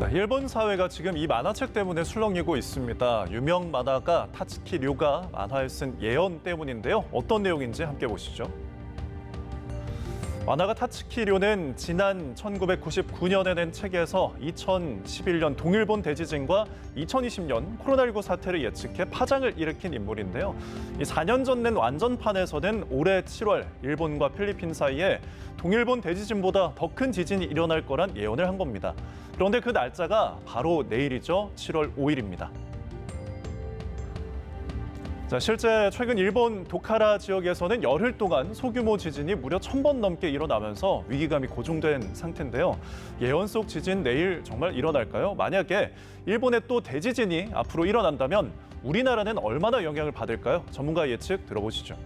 네, 일본 사회가 지금 이 만화책 때문에 술렁이고 있습니다. 유명 만화가 타츠키 료가 만화에 쓴 예언 때문인데요. 어떤 내용인지 함께 보시죠. 만화가 타츠키 료는 지난 1999년에 낸 책에서 2011년 동일본 대지진과 2020년 코로나19 사태를 예측해 파장을 일으킨 인물인데요. 이 4년 전 낸 완전판에서는 올해 7월 일본과 필리핀 사이에 동일본 대지진보다 더 큰 지진이 일어날 거란 예언을 한 겁니다. 그런데 그 날짜가 바로 내일이죠. 7월 5일입니다. 자, 실제 최근 일본 도카라 지역에서는 열흘 동안 소규모 지진이 무려 1000번 넘게 일어나면서 위기감이 고조된 상태인데요. 예언 속 지진 내일 정말 일어날까요? 만약에 일본에 또 대지진이 앞으로 일어난다면 우리나라는 얼마나 영향을 받을까요? 전문가 예측 들어보시죠.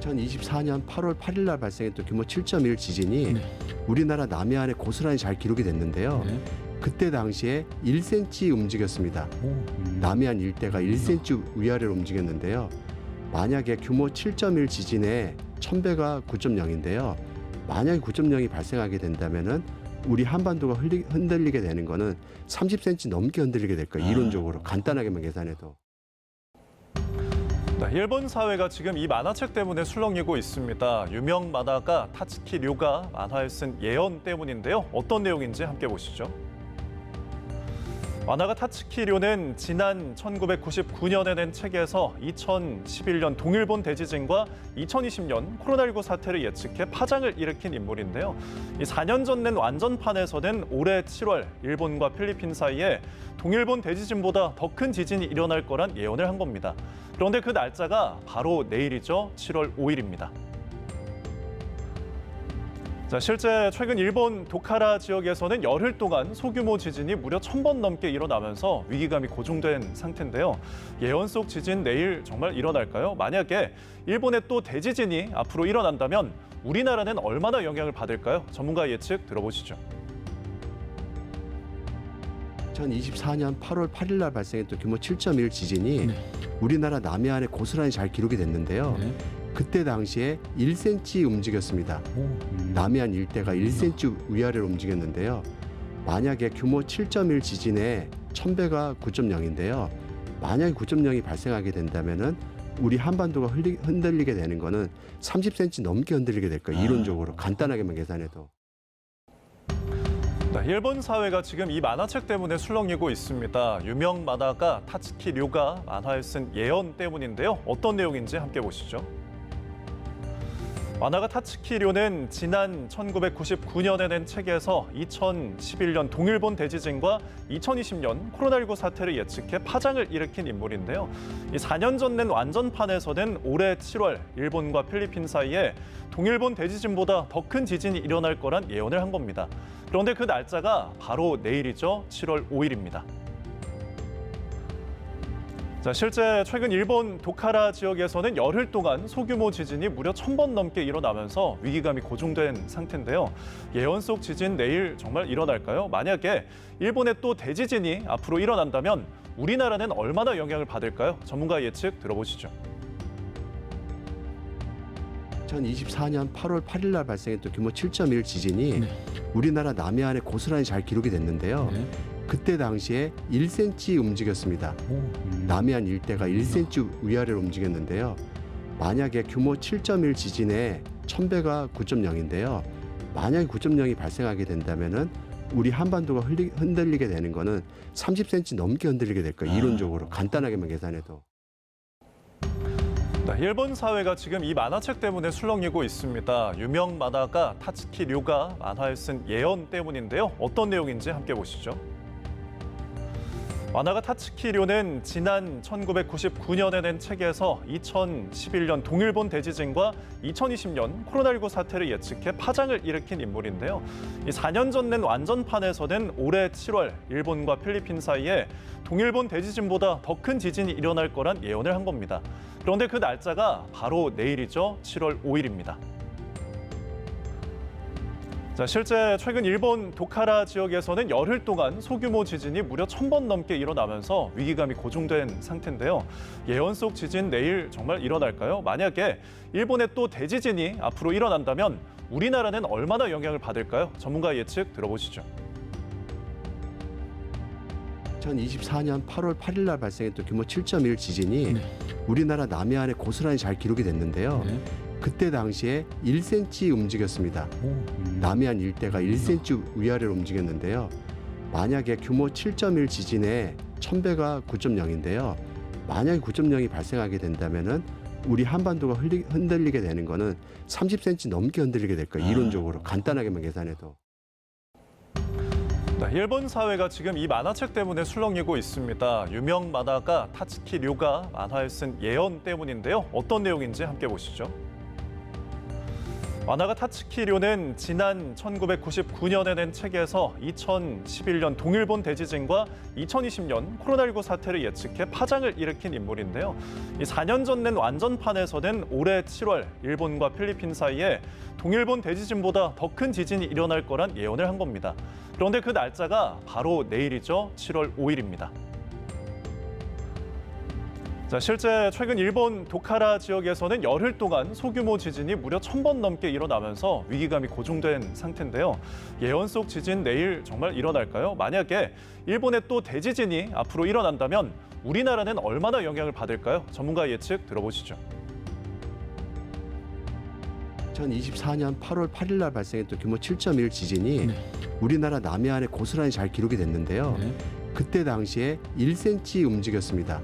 2024년 8월 8일 날 발생했던 규모 7.1 지진이 우리나라 남해안에 고스란히 잘 기록이 됐는데요. 그때 당시에 1cm 움직였습니다. 남해안 일대가 1cm 위아래로 움직였는데요. 만약에 규모 7.1 지진에 1000배가 9.0인데요. 만약에 9.0이 발생하게 된다면은 우리 한반도가 흔들리게 되는 거는 30cm 넘게 흔들리게 될 거예요. 이론적으로 간단하게만 계산해도. 네, 일본 사회가 지금 이 만화책 때문에 술렁이고 있습니다. 유명 만화가 타츠키 료가 만화에 쓴 예언 때문인데요. 어떤 내용인지 함께 보시죠. 만화가 타츠키 료는 지난 1999년에 낸 책에서 2011년 동일본 대지진과 2020년 코로나19 사태를 예측해 파장을 일으킨 인물인데요. 이 4년 전 낸 완전판에서는 올해 7월 일본과 필리핀 사이에 동일본 대지진보다 더 큰 지진이 일어날 거란 예언을 한 겁니다. 그런데 그 날짜가 바로 내일이죠. 7월 5일입니다. 자, 실제 최근 일본 도카라 지역에서는 열흘 동안 소규모 지진이 무려 1000번 넘게 일어나면서 위기감이 고조된 상태인데요. 예언 속 지진 내일 정말 일어날까요? 만약에 일본에 또 대지진이 앞으로 일어난다면 우리나라는 얼마나 영향을 받을까요? 전문가 예측 들어보시죠. 2024년 8월 8일 날 발생했던 규모 7.1 지진이 우리나라 남해안에 고스란히 잘 기록이 됐는데요. 그때 당시에 1cm 움직였습니다. 남해안 일대가 1cm 위아래로 움직였는데요. 만약에 규모 7.1 지진에 1000배가 9.0인데요. 만약에 9.0이 발생하게 된다면은 우리 한반도가 흔들리게 되는 거는 30cm 넘게 흔들리게 될 거예요. 이론적으로 간단하게만 계산해도. 네, 일본 사회가 지금 이 만화책 때문에 술렁이고 있습니다. 유명 만화가 타츠키 료가 만화에 쓴 예언 때문인데요. 어떤 내용인지 함께 보시죠. 만화가 타츠키 료는 지난 1999년에 낸 책에서 2011년 동일본 대지진과 2020년 코로나19 사태를 예측해 파장을 일으킨 인물인데요. 이 4년 전 낸 완전판에서는 올해 7월 일본과 필리핀 사이에 동일본 대지진보다 더 큰 지진이 일어날 거란 예언을 한 겁니다. 그런데 그 날짜가 바로 내일이죠. 7월 5일입니다. 자, 실제 최근 일본 도카라 지역에서는 열흘 동안 소규모 지진이 무려 1000번 넘게 일어나면서 위기감이 고조된 상태인데요. 예언 속 지진 내일 정말 일어날까요? 만약에 일본에 또 대지진이 앞으로 일어난다면 우리나라는 얼마나 영향을 받을까요? 전문가 예측 들어보시죠. 2024년 8월 8일 날 발생했던 규모 7.1 지진이 우리나라 남해안에 고스란히 잘 기록이 됐는데요. 그때 당시에 1cm 움직였습니다. 남해안 일대가 1cm 위아래로 움직였는데요. 만약에 규모 7.1 지진에 1000배가 9.0인데요. 만약에 9.0이 발생하게 된다면은 우리 한반도가 흔들리게 되는 거는 30cm 넘게 흔들리게 될 거예요. 이론적으로 간단하게만 계산해도. 네, 일본 사회가 지금 이 만화책 때문에 술렁이고 있습니다. 유명 만화가 타츠키 료가 만화에 쓴 예언 때문인데요. 어떤 내용인지 함께 보시죠. 만화가 타츠키 료는 지난 1999년에 낸 책에서 2011년 동일본 대지진과 2020년 코로나19 사태를 예측해 파장을 일으킨 인물인데요. 이 4년 전 낸 완전판에서는 올해 7월 일본과 필리핀 사이에 동일본 대지진보다 더 큰 지진이 일어날 거란 예언을 한 겁니다. 그런데 그 날짜가 바로 내일이죠. 7월 5일입니다. 자, 실제 최근 일본 도카라 지역에서는 열흘 동안 소규모 지진이 무려 1000번 넘게 일어나면서 위기감이 고조된 상태인데요. 예언 속 지진 내일 정말 일어날까요? 만약에 일본에 또 대지진이 앞으로 일어난다면 우리나라는 얼마나 영향을 받을까요? 전문가 예측 들어보시죠. 2024년 8월 8일 날 발생했던 규모 7.1 지진이 우리나라 남해안에 고스란히 잘 기록이 됐는데요. 그때 당시에 1cm 움직였습니다. 남해안 일대가 1cm 위아래로 움직였는데요. 만약에 규모 7.1 지진에 1000배가 9.0인데요. 만약에 9.0이 발생하게 된다면은 우리 한반도가 흔들리게 되는 거는 30cm 넘게 흔들리게 될 거예요. 이론적으로 간단하게만 계산해도. 네, 일본 사회가 지금 이 만화책 때문에 술렁이고 있습니다. 유명 만화가 타츠키 료가 만화에 쓴 예언 때문인데요. 어떤 내용인지 함께 보시죠. 만화가 타츠키 료는 지난 1999년에 낸 책에서 2011년 동일본 대지진과 2020년 코로나19 사태를 예측해 파장을 일으킨 인물인데요. 이 4년 전 낸 완전판에서는 올해 7월 일본과 필리핀 사이에 동일본 대지진보다 더 큰 지진이 일어날 거란 예언을 한 겁니다. 그런데 그 날짜가 바로 내일이죠. 7월 5일입니다. 자, 실제 최근 일본 도카라 지역에서는 열흘 동안 소규모 지진이 무려 1000번 넘게 일어나면서 위기감이 고조된 상태인데요. 예언 속 지진 내일 정말 일어날까요? 만약에 일본에 또 대지진이 앞으로 일어난다면 우리나라는 얼마나 영향을 받을까요? 전문가 예측 들어보시죠. 2024년 8월 8일 날 발생했던 규모 7.1 지진이 우리나라 남해안에 고스란히 잘 기록이 됐는데요. 그때 당시에 1cm 움직였습니다.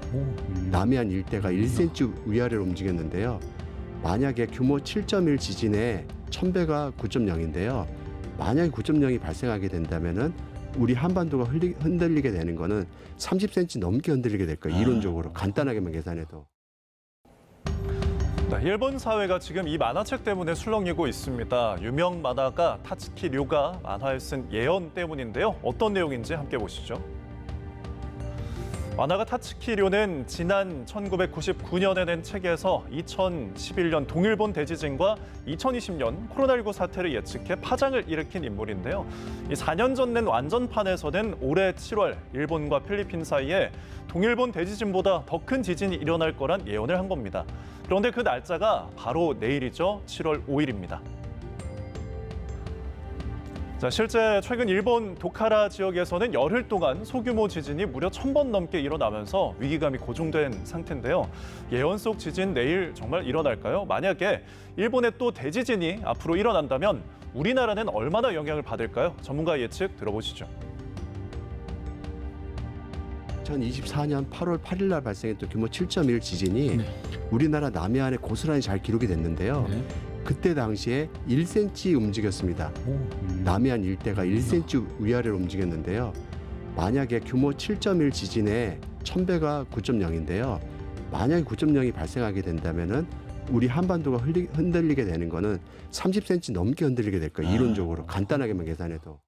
남해안 일대가 1cm 위아래로 움직였는데요. 만약에 규모 7.1 지진에 1000배가 9.0인데요. 만약에 9.0이 발생하게 된다면은 우리 한반도가 흔들리게 되는 거는 30cm 넘게 흔들리게 될 거예요. 이론적으로 간단하게만 계산해도. 네, 일본 사회가 지금 이 만화책 때문에 술렁이고 있습니다. 유명 만화가 타츠키 료가 만화에 쓴 예언 때문인데요. 어떤 내용인지 함께 보시죠. 만화가 타츠키 료는 지난 1999년에 낸 책에서 2011년 동일본 대지진과 2020년 코로나19 사태를 예측해 파장을 일으킨 인물인데요. 이 4년 전 낸 완전판에서는 올해 7월 일본과 필리핀 사이에 동일본 대지진보다 더 큰 지진이 일어날 거란 예언을 한 겁니다. 그런데 그 날짜가 바로 내일이죠. 7월 5일입니다. 자, 실제 최근 일본 도카라 지역에서는 열흘 동안 소규모 지진이 무려 1000번 넘게 일어나면서 위기감이 고조된 상태인데요. 예언 속 지진 내일 정말 일어날까요? 만약에 일본에 또 대지진이 앞으로 일어난다면 우리나라는 얼마나 영향을 받을까요? 전문가 예측 들어보시죠. 2024년 8월 8일 날 발생했던 규모 7.1 지진이 우리나라 남해안에 고스란히 잘 기록이 됐는데요. 그때 당시에 1cm 움직였습니다. 남해안 일대가 1cm 위아래로 움직였는데요. 만약에 규모 7.1 지진에 1000배가 9.0인데요. 만약에 9.0이 발생하게 된다면은 우리 한반도가 흔들리게 되는 거는 30cm 넘게 흔들리게 될 거예요. 이론적으로 간단하게만 계산해도.